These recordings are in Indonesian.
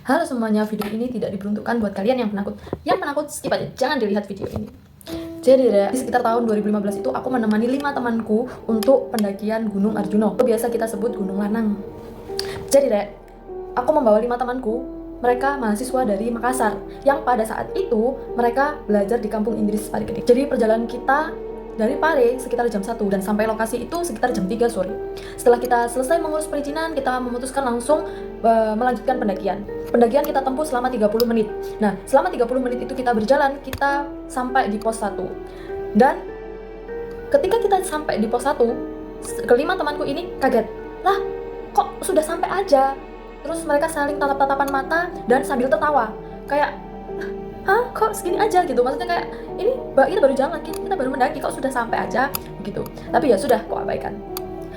Halo semuanya, video ini tidak diperuntukkan buat kalian yang penakut. Yang penakut skip aja, jangan dilihat video ini. Jadi di sekitar tahun 2015 itu aku menemani 5 temanku untuk pendakian Gunung Arjuna. Biasa kita sebut Gunung Lanang. Jadi aku membawa 5 temanku. Mereka mahasiswa dari Makassar yang pada saat itu mereka belajar di Kampung Inggris Pari Gede. Jadi perjalanan kita dari Pare sekitar jam 1 dan sampai lokasi itu sekitar jam 3 sore. Setelah kita selesai mengurus perizinan, kita memutuskan langsung melanjutkan pendakian. Pendakian kita tempuh selama 30 menit. Nah, selama 30 menit itu kita berjalan, kita sampai di pos 1. Dan ketika kita sampai di pos 1, kelima temanku ini kaget. Lah, kok sudah sampai aja? Terus mereka saling tatap-tatapan mata dan sambil tertawa. Kayak, hah, kok segini aja gitu? Maksudnya kayak, ini kita baru jalan, kita baru mendaki, kok sudah sampai aja gitu. Tapi ya sudah, kok abaikan.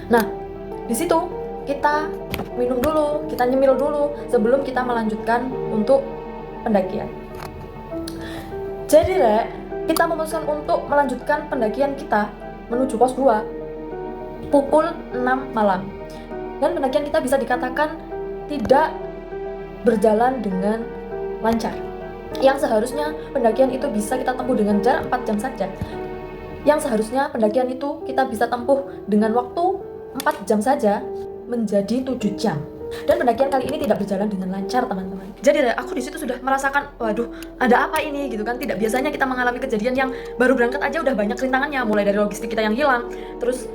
Nah, di situ kita minum dulu, kita nyemil dulu sebelum kita melanjutkan untuk pendakian. Jadi kita memutuskan untuk melanjutkan pendakian kita menuju pos 2 pukul 6 malam. Dan pendakian kita bisa dikatakan tidak berjalan dengan lancar. Yang seharusnya pendakian itu bisa kita tempuh dengan jarak 4 jam saja. Yang seharusnya pendakian itu kita bisa tempuh dengan waktu 4 jam saja menjadi 7 jam. Dan pendakian kali ini tidak berjalan dengan lancar, teman-teman. Jadi aku di situ sudah merasakan, waduh, ada apa ini gitu kan. Tidak biasanya kita mengalami kejadian yang baru berangkat aja udah banyak rintangannya, mulai dari logistik kita yang hilang, terus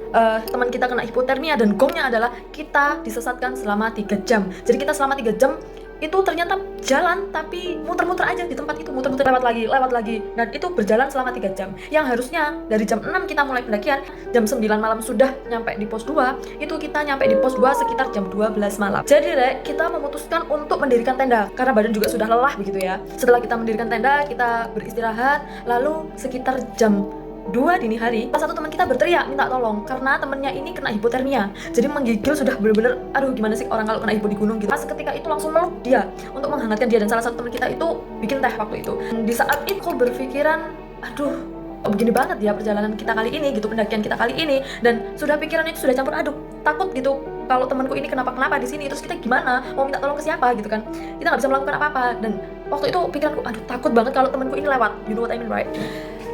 teman kita kena hipotermia, dan gongnya adalah kita disesatkan selama 3 jam. Jadi kita selama 3 jam itu ternyata jalan tapi muter-muter aja di tempat itu, muter-muter lewat lagi, dan itu berjalan selama 3 jam. Yang harusnya dari jam 6 kita mulai pendakian, jam 9 malam sudah nyampe di pos 2, itu kita nyampe di pos 2 sekitar jam 12 malam. Jadi kita memutuskan untuk mendirikan tenda karena badan juga sudah lelah begitu ya. Setelah kita mendirikan tenda, kita beristirahat, lalu sekitar jam 2 dini hari, salah satu teman kita berteriak minta tolong karena temennya ini kena hipotermia. Jadi menggigil sudah bener-bener, aduh gimana sih orang kalau kena hipo di gunung gitu. Pas ketika itu langsung meluk dia untuk menghangatkan dia, dan salah satu teman kita itu bikin teh waktu itu. Di saat itu aku berpikiran, aduh begini banget ya perjalanan kita kali ini gitu, pendakian kita kali ini, dan sudah pikiran itu sudah campur aduk, takut gitu kalau temanku ini kenapa di sini, terus kita gimana, mau minta tolong ke siapa gitu kan, kita nggak bisa melakukan apa-apa. Dan waktu itu pikiranku, aduh takut banget kalau temanku ini lewat, you know what I mean right?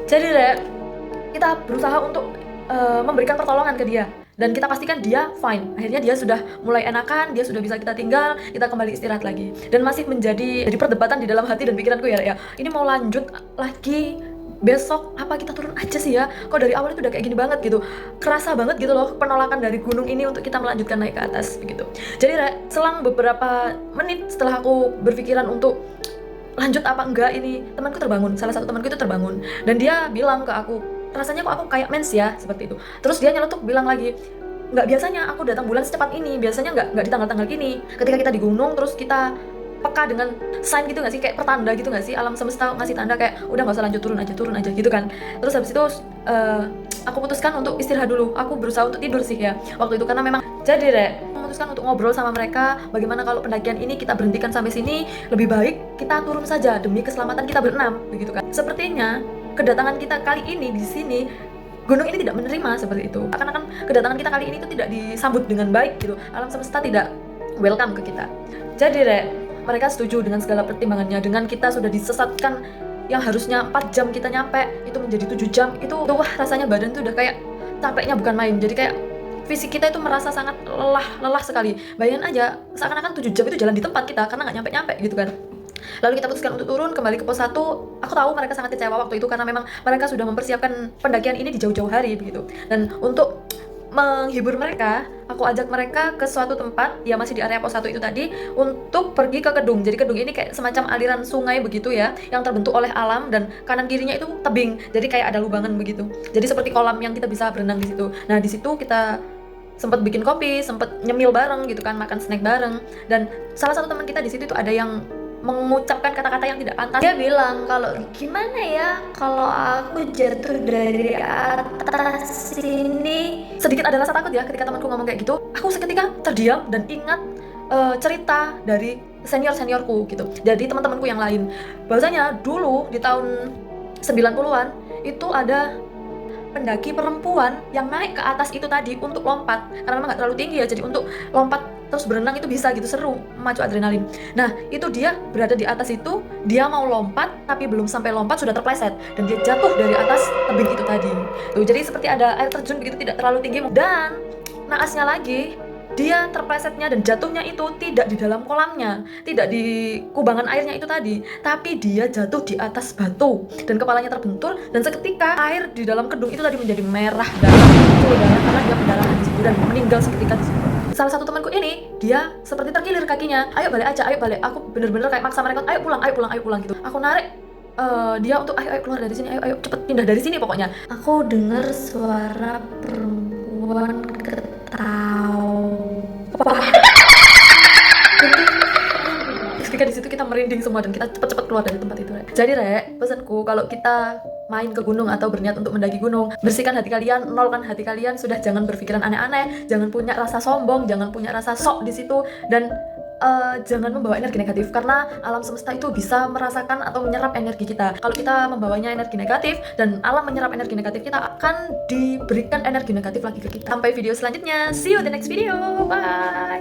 Jadi kita berusaha untuk memberikan pertolongan ke dia, dan kita pastikan dia fine. Akhirnya dia sudah mulai enakan, dia sudah bisa kita tinggal, kita kembali istirahat lagi. Dan masih menjadi perdebatan di dalam hati dan pikiranku ya, ini mau lanjut lagi besok apa kita turun aja sih ya, kok dari awal itu udah kayak gini banget gitu. Kerasa banget gitu loh penolakan dari gunung ini untuk kita melanjutkan naik ke atas begitu. Jadi selang beberapa menit setelah aku berpikiran untuk lanjut apa enggak, ini temanku terbangun, salah satu temanku itu terbangun, dan dia bilang ke aku, rasanya kok aku kayak mens ya, seperti itu. Terus dia nyeletuk bilang lagi, nggak biasanya aku datang bulan secepat ini, biasanya nggak di tanggal-tanggal gini. Ketika kita di gunung terus kita peka dengan sign gitu nggak sih, kayak pertanda gitu nggak sih, alam semesta ngasih tanda kayak udah nggak usah lanjut, turun aja gitu kan. Terus habis itu aku putuskan untuk istirahat dulu, aku berusaha untuk tidur sih ya waktu itu, karena memang jadi memutuskan untuk ngobrol sama mereka, bagaimana kalau pendakian ini kita berhentikan sampai sini, lebih baik kita turun saja demi keselamatan kita berenam begitu kan. Sepertinya kedatangan kita kali ini di sini, gunung ini tidak menerima seperti itu. Karena kan kedatangan kita kali ini itu tidak disambut dengan baik gitu. Alam semesta tidak welcome ke kita. Jadi mereka setuju dengan segala pertimbangannya. Dengan kita sudah disesatkan yang harusnya 4 jam kita nyampe, itu menjadi 7 jam. Itu wah, rasanya badan tuh udah kayak capeknya bukan main. Jadi kayak fisik kita itu merasa sangat lelah sekali. Bayangin aja, seakan-akan 7 jam itu jalan di tempat kita karena nggak nyampe-nyampe gitu kan. Lalu kita putuskan untuk turun kembali ke pos 1. Aku tahu mereka sangat kecewa waktu itu karena memang mereka sudah mempersiapkan pendakian ini di jauh-jauh hari begitu. Dan untuk menghibur mereka, aku ajak mereka ke suatu tempat yang masih di area pos 1 itu tadi untuk pergi ke kedung. Jadi kedung ini kayak semacam aliran sungai begitu ya, yang terbentuk oleh alam, dan kanan kirinya itu tebing. Jadi kayak ada lubangan begitu. Jadi seperti kolam yang kita bisa berenang di situ. Nah, di situ kita sempat bikin kopi, sempat nyemil bareng gitu kan, makan snack bareng. Dan salah satu teman kita di situ itu ada yang mengucapkan kata-kata yang tidak pantas. Dia bilang kalau gimana ya kalau aku jatuh dari atas sini. Sedikit ada rasa takut ya ketika temanku ngomong kayak gitu. Aku seketika terdiam dan ingat cerita dari seniorku gitu. Jadi teman-temanku yang lain, bahwasanya dulu di tahun 90-an itu ada pendaki perempuan yang naik ke atas itu tadi untuk lompat, karena memang nggak terlalu tinggi ya, jadi untuk lompat terus berenang itu bisa gitu, seru, memacu adrenalin. Nah itu dia berada di atas itu, dia mau lompat tapi belum sampai lompat sudah terpleset dan dia jatuh dari atas tebing itu tadi. Tuh, jadi seperti ada air terjun begitu, tidak terlalu tinggi. Dan naasnya lagi, dia terplesetnya dan jatuhnya itu tidak di dalam kolamnya, tidak di kubangan airnya itu tadi, tapi dia jatuh di atas batu dan kepalanya terbentur, dan seketika air di dalam kedung itu tadi menjadi merah darah, itu darah karena dia pendarahan di situ dan meninggal seketika di situ. Salah satu temanku ini, dia seperti terkilir kakinya, ayo balik aja, ayo balik. Aku bener-bener kayak maksa mereka, ayo pulang, ayo pulang, ayo pulang gitu. Aku narik dia untuk ayo keluar dari sini, ayo cepet pindah dari sini pokoknya. Aku dengar suara perempuan ketawa. Ketika di situ kita merinding semua dan kita cepet-cepet keluar dari tempat itu. Jadi Rek, pesanku kalau kita main ke gunung atau berniat untuk mendaki gunung, bersihkan hati kalian, nolkan hati kalian, sudah jangan berpikiran aneh-aneh, jangan punya rasa sombong, jangan punya rasa sok di situ, dan jangan membawa energi negatif, karena alam semesta itu bisa merasakan atau menyerap energi kita. Kalau kita membawanya energi negatif dan alam menyerap energi negatif, kita akan diberikan energi negatif lagi ke kita. Sampai video selanjutnya, see you in the next video, bye.